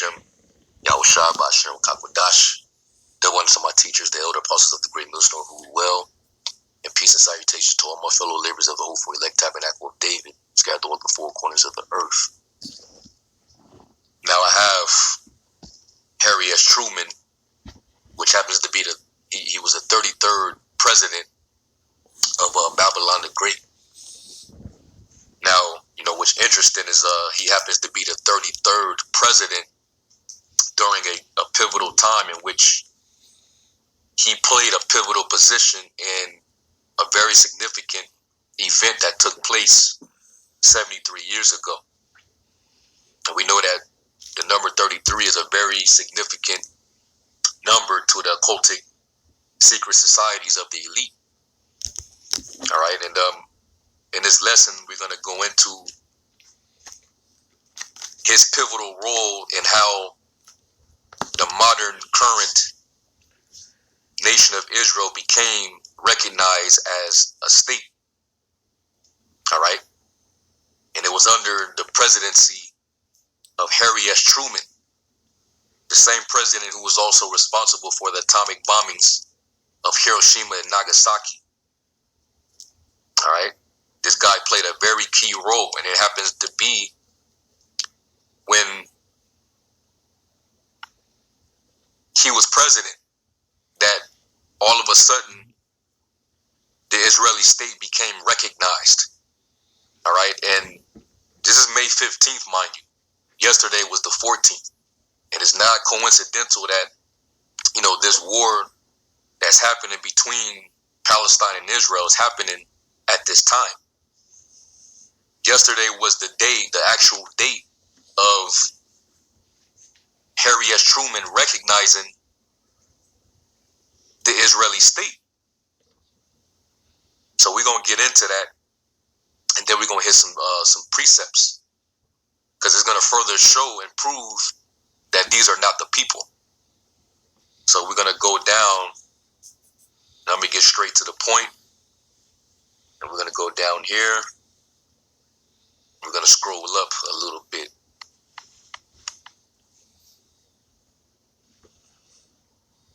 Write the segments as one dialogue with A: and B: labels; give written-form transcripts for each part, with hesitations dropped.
A: Hashem, Yahushua Bashem Kakwadash. They're one of my teachers, the elder apostles of the great millstone who well. And peace and salutations to all my fellow laborers of the hopeful elect tabernacle of David, scattered over the four corners of the earth. Now I have Harry S. Truman, which happens to be he was the 33rd president of Babylon the Great. Now, what's interesting is he happens to be the 33rd president during a pivotal time in which he played a pivotal position in a very significant event that took place 73 years ago. And we know that the number 33 is a very significant number to the occultic secret societies of the elite. All right, and in this lesson, we're going to go into his pivotal role in how the modern current nation of Israel became recognized as a state. All right, and it was under the presidency of Harry S. Truman, the same president who was also responsible for the atomic bombings of Hiroshima and Nagasaki. All right, this guy played a very key role, and it happens to be when he was president that all of a sudden the Israeli state became recognized. All right, and this is May 15th, mind you. Yesterday was the 14th, and it's not coincidental that this war that's happening between Palestine and Israel is happening at this time. Yesterday was the actual date of Harry S. Truman recognizing the Israeli state. So we're gonna get into that, and then we're gonna hit some precepts, because it's gonna further show and prove that these are not the people. So we're gonna go down. Let me get straight to the point, and we're gonna go down here. We're gonna scroll up a little bit.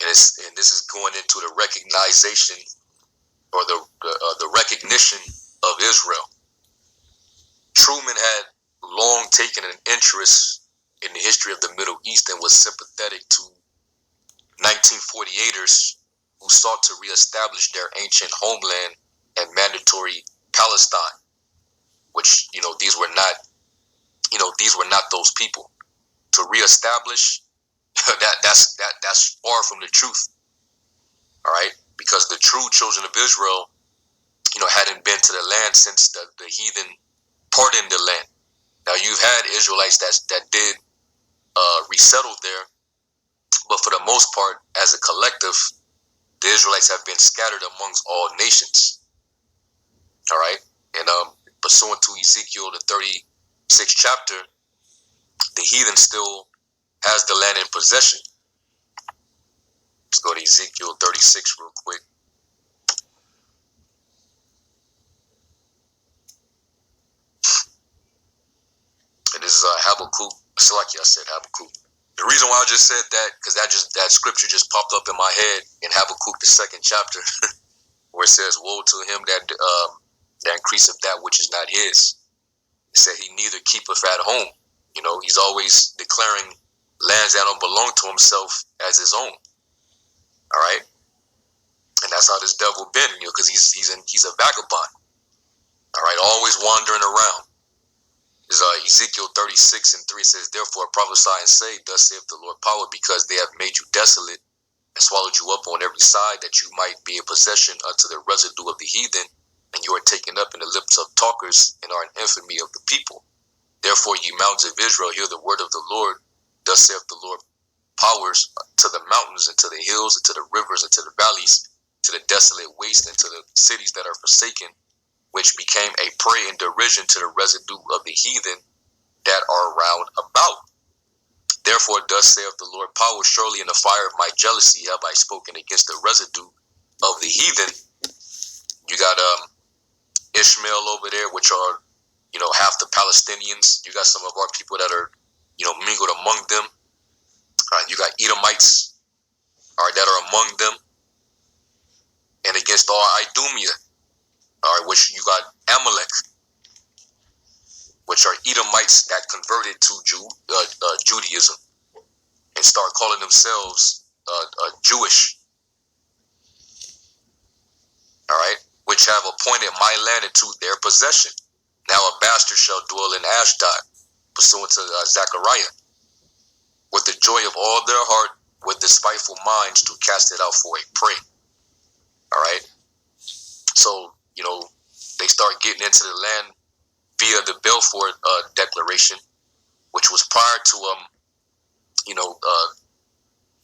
A: And this is going into the recognition or the recognition of Israel. Truman had long taken an interest in the history of the Middle East and was sympathetic to 1948ers who sought to reestablish their ancient homeland and mandatory Palestine, which these were not those people. To reestablish that's far from the truth. All right, because the true children of Israel, hadn't been to the land since the heathen pardoned the land. Now you've had Israelites that did resettle there, but for the most part, as a collective, the Israelites have been scattered amongst all nations. All right, and pursuant to Ezekiel the 36th chapter, the heathen still has the land in possession. Let's go to Ezekiel 36 real quick. And this is Habakkuk. Like I said, Habakkuk. The reason why I just said that, because that scripture just popped up in my head in Habakkuk the 2nd chapter, where it says, "Woe to him that increaseth that which is not his." It said he neither keepeth at home. He's always declaring lands that don't belong to himself as his own. All right, and that's how this devil been, because he's a vagabond. All right, always wandering around. Is Ezekiel 36:3 says, "Therefore prophesy and say, Thus saith the Lord power, because they have made you desolate and swallowed you up on every side, that you might be a possession unto the residue of the heathen, and you are taken up in the lips of talkers, and are an infamy of the people. Therefore, ye mountains of Israel, hear the word of the Lord. Thus saith the Lord powers, to the mountains, and to the hills, and to the rivers, and to the valleys, to the desolate waste, and to the cities that are forsaken, which became a prey and derision to the residue of the heathen that are round about. Therefore, thus saith the Lord power, surely in the fire of my jealousy have I spoken against the residue of the heathen." You got Ishmael over there, which are half the Palestinians. You got some of our people that are mingled among them. You got Edomites, all right, that are among them, and against all Idumea, all right, which you got Amalek, which are Edomites that converted to Judaism and start calling themselves Jewish, all right, which have appointed my land into their possession. Now a bastard shall dwell in Ashdod, pursuant to Zechariah, with the joy of all their heart, with despiteful minds to cast it out for a prey. All right. So, they start getting into the land via the Balfour Declaration, which was prior to,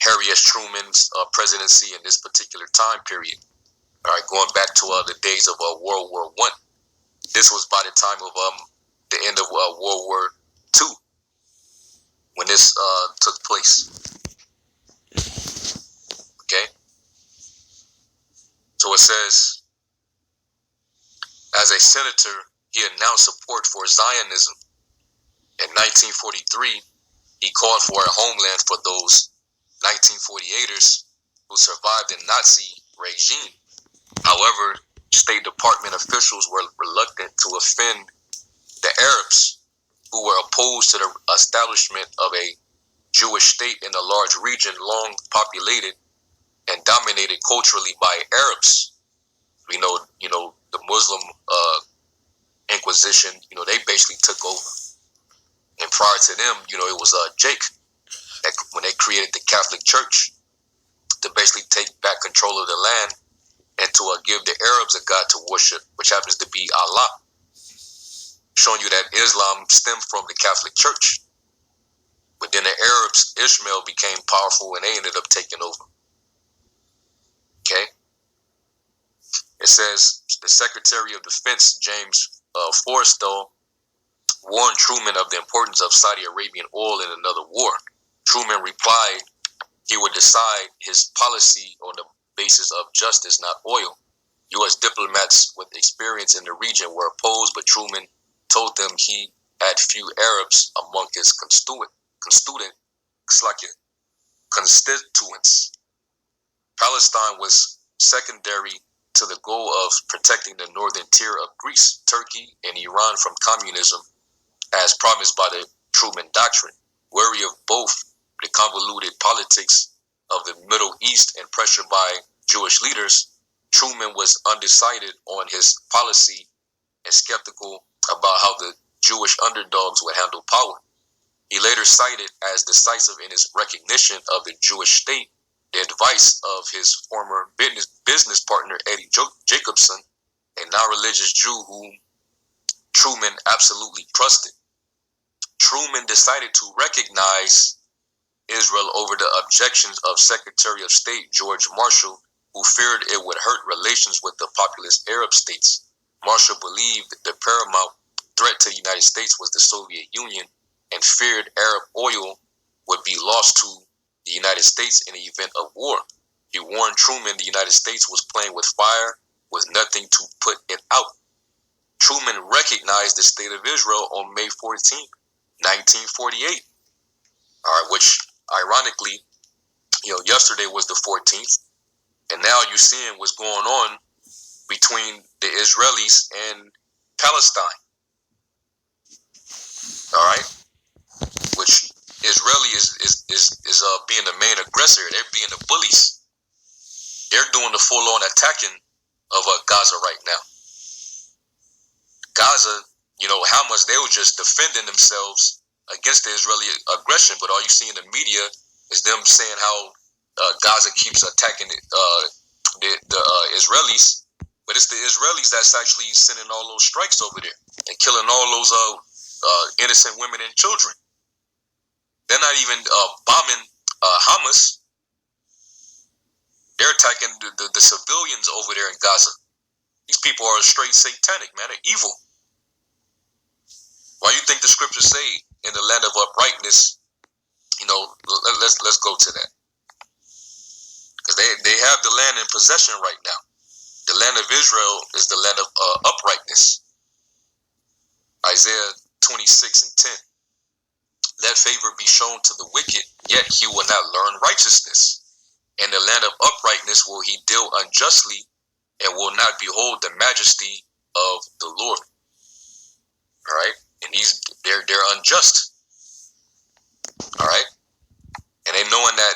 A: Harry S. Truman's presidency in this particular time period. All right, going back to the days of World War I. This was by the time of the end of World War II when this took place. Okay? So it says, as a senator, he announced support for Zionism. In 1943, he called for a homeland for those 1948ers who survived the Nazi regime. However, State Department officials were reluctant to offend the Arabs who were opposed to the establishment of a Jewish state in a large region long populated and dominated culturally by Arabs. We know, the Muslim Inquisition, they basically took over. And prior to them, it was Jake, when they created the Catholic Church to basically take back control of the land and to give the Arabs a god to worship, which happens to be Allah, showing you that Islam stemmed from the Catholic Church. But then the Arabs, Ishmael, became powerful and they ended up taking over. Okay? It says, the Secretary of Defense, James Forrestal, warned Truman of the importance of Saudi Arabian oil in another war. Truman replied he would decide his policy on the basis of justice, not oil. U.S. diplomats with experience in the region were opposed, but Truman told them he had few Arabs among his constituents. Palestine was secondary to the goal of protecting the northern tier of Greece, Turkey, and Iran from communism, as promised by the Truman Doctrine. Wary of both the convoluted politics of the Middle East and pressure by Jewish leaders, Truman was undecided on his policy and skeptical about how the Jewish underdogs would handle power. He later cited as decisive in his recognition of the Jewish state the advice of his former business partner Eddie Jacobson, a non-religious Jew whom Truman absolutely trusted. Truman decided to recognize Israel over the objections of Secretary of State George Marshall, who feared it would hurt relations with the populous Arab states. Marshall believed the paramount threat to the United States was the Soviet Union and feared Arab oil would be lost to the United States in the event of war. He warned Truman the United States was playing with fire with nothing to put it out. Truman recognized the State of Israel on May 14, 1948. All right, which ironically, yesterday was the 14th, and now you're seeing what's going on between the Israelis and Palestine. All right, which Israeli is being the main aggressor. They're being the bullies. They're doing the full-on attacking of Gaza right now. Gaza, Hamas, they were just defending themselves against the Israeli aggression, but all you see in the media is them saying how Gaza keeps attacking the Israelis, but it's the Israelis that's actually sending all those strikes over there and killing all those innocent women and children. They're not even bombing Hamas. They're attacking the civilians over there in Gaza. These people are straight satanic, man. They're evil. Why do you think the scriptures say in the land of uprightness? Let's go to that, because they have the land in possession right now. The land of Israel is the land of uprightness. Isaiah 26:10. Let favor be shown to the wicked, yet he will not learn righteousness. In the land of uprightness will he deal unjustly, and will not behold the majesty of the Lord. All right, and they're unjust. All right, and they knowing that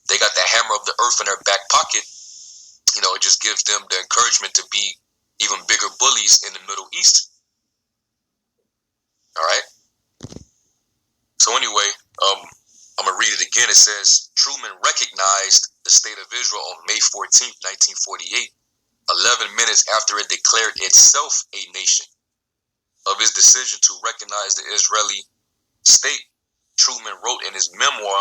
A: they got the hammer of the earth in their back pocket, it just gives them the encouragement to be even bigger bullies in the Middle East. All right. So anyway, I'm gonna read it again. It says Truman recognized the state of Israel on May 14th, 1948, 11 minutes after it declared itself a nation. Of his decision to recognize the Israeli state, Truman wrote in his memoir,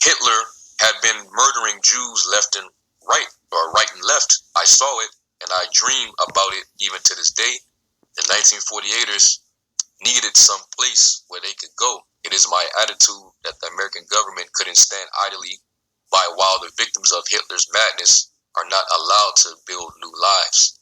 A: Hitler had been murdering Jews left and right, or right and left. I saw it, and I dream about it even to this day. The 1948ers needed some place where they could go. It is my attitude that the American government couldn't stand idly by while the victims of Hitler's madness are not allowed to build new lives.